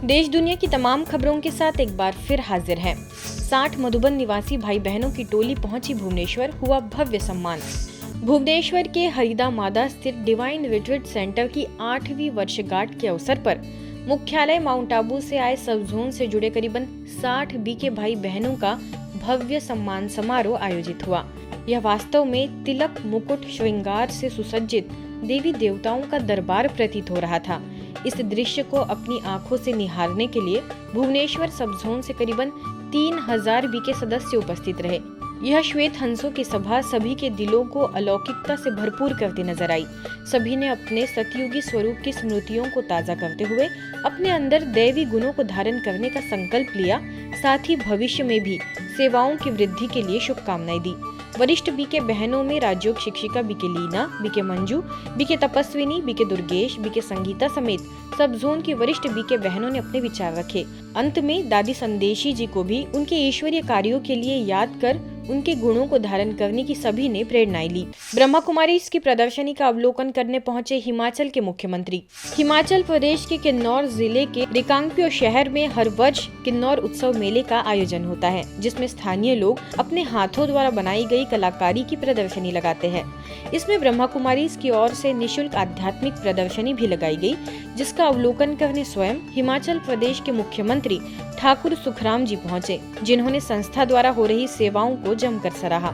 देश दुनिया की तमाम खबरों के साथ एक बार फिर हाजिर हैं। 60 मधुबन निवासी भाई बहनों की टोली पहुंची भुवनेश्वर, हुआ भव्य सम्मान। भुवनेश्वर के हरिदा मादा स्थित डिवाइन रिट्रीट सेंटर की 8वीं वर्षगांठ के अवसर पर मुख्यालय माउंट आबू से आए सब जोन से जुड़े करीबन 60 बीके भाई बहनों का भव्य सम्मान समारोह आयोजित हुआ। यह वास्तव में तिलक, मुकुट, श्रृंगार से सुसज्जित देवी देवताओं का दरबार प्रतीत हो रहा था। इस दृश्य को अपनी आंखों से निहारने के लिए भुवनेश्वर सब जोन से करीबन 3000 बीके सदस्य उपस्थित रहे। यह श्वेत हंसों की सभा सभी के दिलों को अलौकिकता से भरपूर करती नजर आई। सभी ने अपने सतयुगी स्वरूप की स्मृतियों को ताजा करते हुए अपने अंदर दैवी गुणों को धारण करने का संकल्प लिया। साथ ही भविष्य में भी सेवाओं की वृद्धि के लिए शुभकामनाएं दी। वरिष्ठ बीके बहनों में राजयोग शिक्षिका बीके लीना, बीके मंजू, बीके तपस्विनी, बीके दुर्गेश, बीके संगीता समेत सब जोन की वरिष्ठ बीके बहनों ने अपने विचार रखे। अंत में दादी संदेशी जी को भी उनके ईश्वरीय कार्यों के लिए याद कर उनके गुणों को धारण करने की सभी ने प्रेरणाएं ली। ब्रह्मा कुमारीज की प्रदर्शनी का अवलोकन करने पहुंचे हिमाचल के मुख्यमंत्री। हिमाचल प्रदेश के किन्नौर जिले के रिकांगपिओ शहर में हर वर्ष किन्नौर उत्सव मेले का आयोजन होता है, जिसमें स्थानीय लोग अपने हाथों द्वारा बनाई गई कलाकारी की प्रदर्शनी लगाते हैं। इसमें ब्रह्मा कुमारीज की ओर से निःशुल्क आध्यात्मिक प्रदर्शनी भी लगाई गई, जिसका अवलोकन करने स्वयं हिमाचल प्रदेश के मुख्यमंत्री ठाकुर सुखराम जी पहुंचे, जिन्होंने संस्था द्वारा हो रही सेवाओं को जमकर सराहा।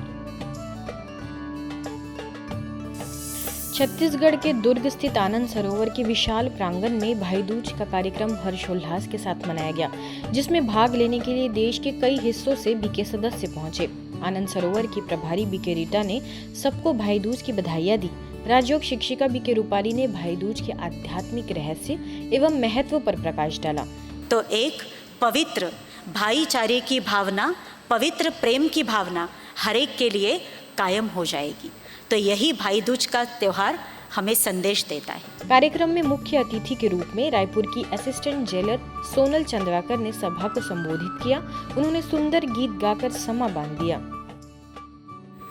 छत्तीसगढ़ के दुर्ग स्थित आनंद सरोवर के विशाल प्रांगण में भाई दूज का कार्यक्रम हर्षोल्लास के साथ मनाया गया, जिसमें भाग लेने के लिए देश के कई हिस्सों से बीके सदस्य पहुंचे। आनंद सरोवर की प्रभारी बीके रीटा ने सबको भाई दूज की बधाइयां दी। राजयोग शिक्षिका बीके रूपाली ने भाई दूज के आध्यात्मिक रहस्य एवं महत्व पर प्रकाश डाला। तो एक पवित्र भाईचारे की भावना, पवित्र प्रेम की भावना हर एक के लिए कायम हो जाएगी। तो यही भाई दूज का त्योहार हमें संदेश देता है। कार्यक्रम में मुख्य अतिथि के रूप में रायपुर की असिस्टेंट जेलर सोनल चंद्राकर ने सभा को संबोधित किया। उन्होंने सुंदर गीत गाकर समा बांध दिया।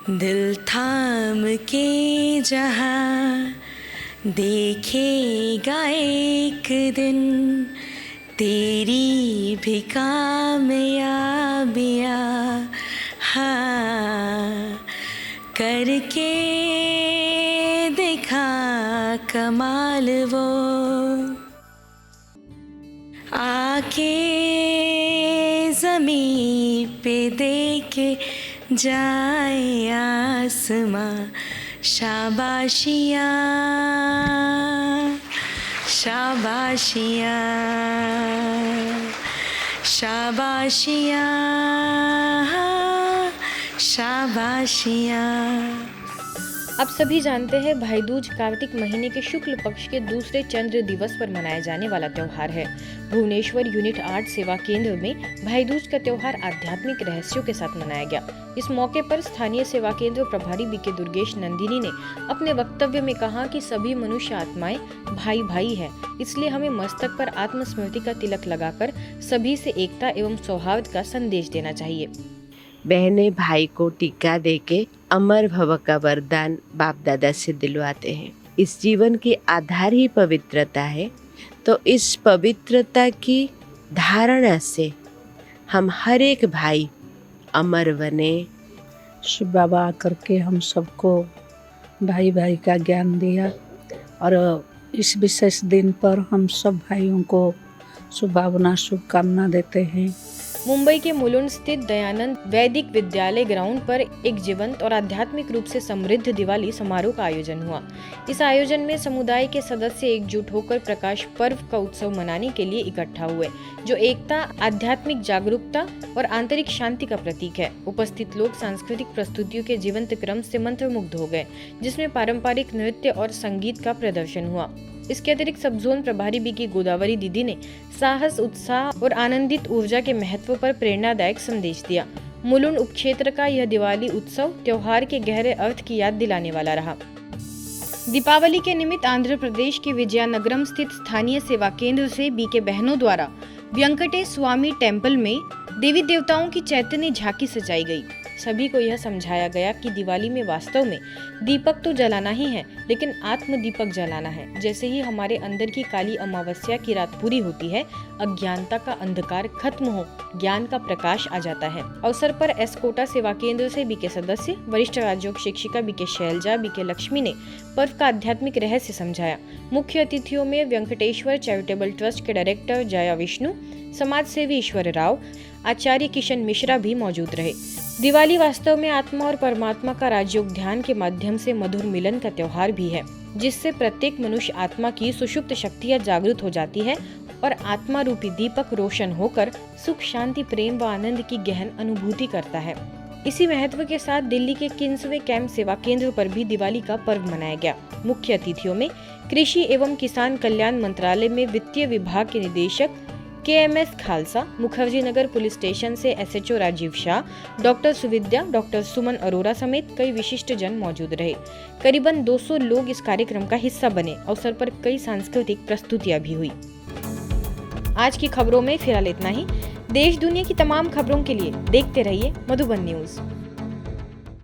दिल थाम के जहां देखेगा एक दिन, तेरी भी कामयाबियाँ हाँ करके देखा कमाल वो, आके ज़मीं पे देखे जाए आसमां, शाबाशियाँ शाबाशियाँ शाबाशियाँ शाबाशियाँ। अब सभी जानते हैं भाई दूज कार्तिक महीने के शुक्ल पक्ष के दूसरे चंद्र दिवस पर मनाया जाने वाला त्योहार है। भुवनेश्वर यूनिट 8 सेवा केंद्र में भाई दूज का त्योहार आध्यात्मिक रहस्यों के साथ मनाया गया। इस मौके पर स्थानीय सेवा केंद्र प्रभारी बीके दुर्गेश नंदिनी ने अपने वक्तव्य में कहा कि सभी मनुष्य आत्माएं भाई भाई है, इसलिए हमें मस्तक पर आत्मस्मृति का तिलक लगाकर सभी से एकता एवं सौहार्द का संदेश देना चाहिए। बहने भाई को टीका देके अमर भव का वरदान बाप दादा से दिलवाते हैं। इस जीवन की आधार ही पवित्रता है, तो इस पवित्रता की धारणा से हम हर एक भाई अमर बने। शिव बाबा आकर के हम सबको भाई भाई का ज्ञान दिया और इस विशेष दिन पर हम सब भाइयों को शुभभावना शुभकामना देते हैं। मुंबई के मुलुंड स्थित दयानंद वैदिक विद्यालय ग्राउंड पर एक जीवंत और आध्यात्मिक रूप से समृद्ध दिवाली समारोह का आयोजन हुआ। इस आयोजन में समुदाय के सदस्य एकजुट होकर प्रकाश पर्व का उत्सव मनाने के लिए इकट्ठा हुए, जो एकता, आध्यात्मिक जागरूकता और आंतरिक शांति का प्रतीक है। उपस्थित लोग सांस्कृतिक प्रस्तुतियों के जीवंत क्रम से मंत्रमुग्ध हो गए, जिसमें पारंपरिक नृत्य और संगीत का प्रदर्शन हुआ। इसके अतिरिक्त सब जोन प्रभारी बीके गोदावरी दीदी ने साहस, उत्साह और आनंदित ऊर्जा के महत्व पर प्रेरणादायक संदेश दिया। मुलुंड उपक्षेत्र का यह दिवाली उत्सव त्योहार के गहरे अर्थ की याद दिलाने वाला रहा। दीपावली के निमित्त आंध्र प्रदेश के विजयनगरम स्थित स्थानीय सेवा केंद्र से बीके बहनों द्वारा वेंकटेश स्वामी टेम्पल में देवी देवताओं की चैतन्य झांकी सजाई गई। सभी को यह समझाया गया कि दिवाली में वास्तव में दीपक तो जलाना ही है, लेकिन आत्म दीपक जलाना है। जैसे ही हमारे अंदर की काली अमावस्या की रात पूरी होती है, अज्ञानता का अंधकार खत्म हो, ज्ञान का प्रकाश आ जाता है। अवसर पर एस कोटा सेवा केंद्र से बीके सदस्य, वरिष्ठ राजयोग शिक्षिका बीके शैलजा, बीके लक्ष्मी ने पर्व का आध्यात्मिक रहस्य समझाया। मुख्य अतिथियों में वेंकटेश्वर चैरिटेबल ट्रस्ट के डायरेक्टर जया विष्णु, समाज सेवी ईश्वर राव, आचार्य किशन मिश्रा भी मौजूद रहे। दिवाली वास्तव में आत्मा और परमात्मा का राजयोग ध्यान के माध्यम से मधुर मिलन का त्योहार भी है, जिससे प्रत्येक मनुष्य आत्मा की सुषुप्त शक्तियाँ जागृत हो जाती है और आत्मा रूपी दीपक रोशन होकर सुख, शांति, प्रेम व आनंद की गहन अनुभूति करता है। इसी महत्व के साथ दिल्ली के किंग्सवे कैंप सेवा केंद्र पर भी दिवाली का पर्व मनाया गया। मुख्य अतिथियों में कृषि एवं किसान कल्याण मंत्रालय में वित्तीय विभाग के निदेशक KMS Khalsa, Mukherjee Nagar police station से SHO Rajeev Shah, doctor Suvidya, doctor Suman Arora समेत कई विशिष्ट जन मौजूद रहे। करीबन 200 लोग इस कार्यक्रम का हिस्सा बने। अवसर पर कई सांस्कृतिक प्रस्तुतियां भी हुई। आज की खबरों में फिलहाल इतना ही। देश दुनिया की तमाम खबरों के लिए देखते रहिए मधुबन न्यूज।